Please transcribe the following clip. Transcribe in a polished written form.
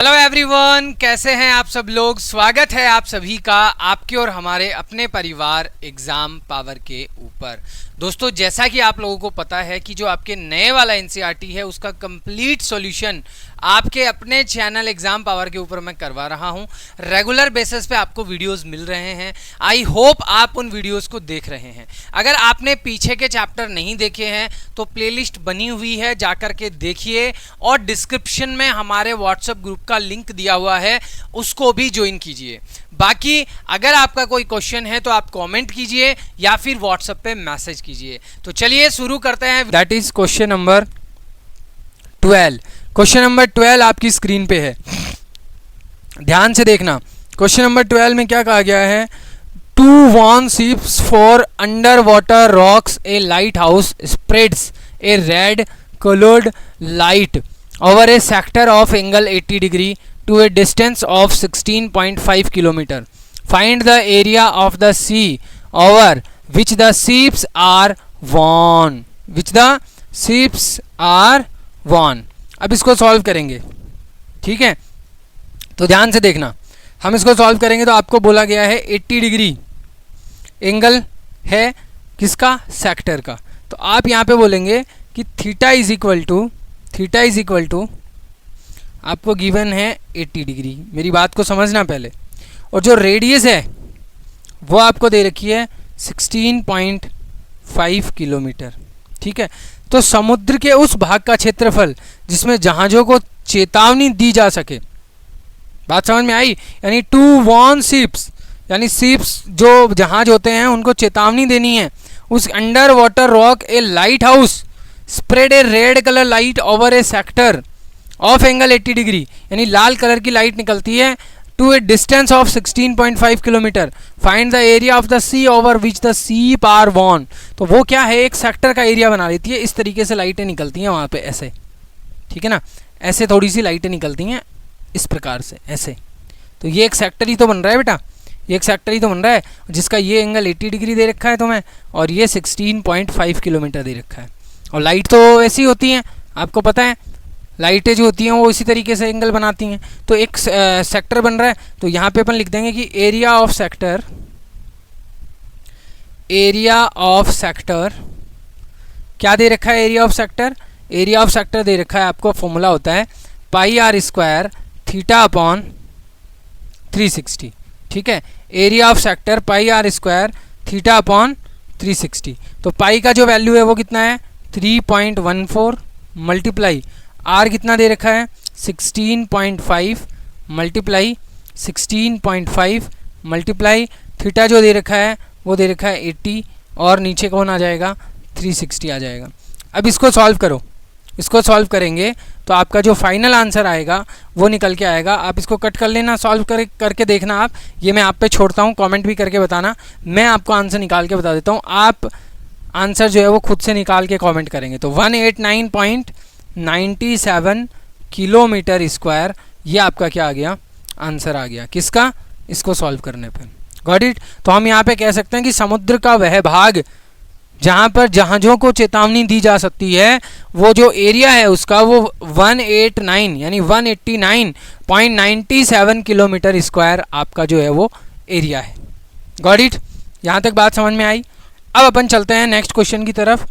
Hello everyone, कैसे हैं आप सब लोग। स्वागत है आप सभी का आपके और हमारे अपने परिवार एग्ज़ाम पावर के ऊपर। दोस्तों, जैसा कि आप लोगों को पता है कि जो आपके नए वाला एनसीईआरटी है उसका कंप्लीट सॉल्यूशन आपके अपने चैनल एग्ज़ाम पावर के ऊपर मैं करवा रहा हूं। रेगुलर बेसिस पे आपको वीडियोस मिल रहे हैं। आई होप आप उन वीडियोस को देख रहे हैं। अगर आपने पीछे के चैप्टर नहीं देखे हैं तो प्लेलिस्ट बनी हुई है, जाकर के देखिए। और डिस्क्रिप्शन में हमारे व्हाट्सएप ग्रुप का लिंक दिया हुआ है, उसको भी ज्वाइन कीजिए। बाकी अगर आपका कोई क्वेश्चन है तो आप कमेंट कीजिए या फिर व्हाट्सएप पे मैसेज कीजिए। तो चलिए शुरू करते हैं। That is question number 12। Question number 12 आपकी स्क्रीन पे है, ध्यान से देखना। क्वेश्चन नंबर 12 में क्या कहा गया है? 2 one ships for under water rocks A light house spreads A red colored light over a sector of angle 80 degree to a distance of 16.5 kilometer. Find the area of the sea over which the ships are worn. Which the ships are worn. अब इसको solve करेंगे, ठीक है? तो ध्यान से देखना, हम इसको सॉल्व करेंगे तो आपको बोला गया है 80 डिग्री एंगल है किसका? सेक्टर का। तो आप यहाँ पे बोलेंगे कि थीटा इज इक्वल टू आपको गिवन है 80 डिग्री। मेरी बात को समझना पहले। और जो रेडियस है वो आपको दे रखी है 16.5 किलोमीटर, ठीक है? तो समुद्र के उस भाग का क्षेत्रफल जिसमें जहाज़ों को चेतावनी दी जा सके, बात समझ में आई? यानी 2 वॉर्न शिप्स, यानी शिप्स जो जहाज होते हैं उनको चेतावनी देनी है। उस under water rock a lighthouse spread a red colour light over a sector of angle 80 degree, यानी लाल कलर की लाइट निकलती है to a distance of 16.5 kilometre. Find the area of the sea over which the ship are warned. तो वो क्या है? एक सेक्टर का एरिया बना लेती है। इस तरीके से लाइटें निकलती हैं वहाँ पे, ऐसे, ठीक है ना? ऐसे थोड़ी सी लाइटें निकलती हैं इस प्रकार से, ऐसे। तो ये एक सेक्टर ही तो बन रहा है बेटा, ये एक सेक्टर ही तो बन रहा है जिसका ये एंगल 80 डिग्री दे रखा है तुम्हें, और ये 16.5 किलोमीटर दे रखा है। और लाइट तो ऐसी होती हैं, आपको पता है, लाइटें जो होती हैं वो इसी तरीके से एंगल बनाती हैं। तो एक सेक्टर बन रहा है, तो यहाँ पे अपन लिख देंगे कि एरिया ऑफ सेक्टर क्या दे रखा है? एरिया ऑफ सेक्टर दे रखा है आपको, फॉर्मूला होता है pi R square theta upon 360, ठीक है? Area of sector pi R square theta upon 360। तो पाई का जो वैल्यू है वो कितना है? 3.14 मल्टीप्लाई आर कितना दे रखा है? 16.5 मल्टीप्लाई 16.5 मल्टीप्लाई थीटा जो दे रखा है वो दे रखा है 80, और नीचे कौन आ जाएगा? 360 आ जाएगा। अब इसको सॉल्व करो। इसको सॉल्व करेंगे तो आपका जो फाइनल आंसर आएगा वो निकल के आएगा। आप इसको कट कर लेना, सॉल्व करके देखना आप। ये मैं आप पे छोड़ता हूँ, कमेंट भी करके बताना। मैं आपको आंसर निकाल के बता देता हूँ, आप आंसर जो है वो खुद से निकाल के कमेंट करेंगे। तो 189.97 किलोमीटर स्क्वायर, ये आपका क्या आ गया? आंसर आ गया। किसका? इसको सॉल्व करने पे। Got it? तो हम यहाँ पे कह सकते हैं कि समुद्र का वह भाग जहाँ पर जहाज़ों को चेतावनी दी जा सकती है, वो जो एरिया है उसका वो 189 यानी 189.97 किलोमीटर स्क्वायर आपका जो है वो एरिया है। Got it? यहाँ तक बात समझ में आई? अब अपन चलते हैं नेक्स्ट क्वेश्चन की तरफ।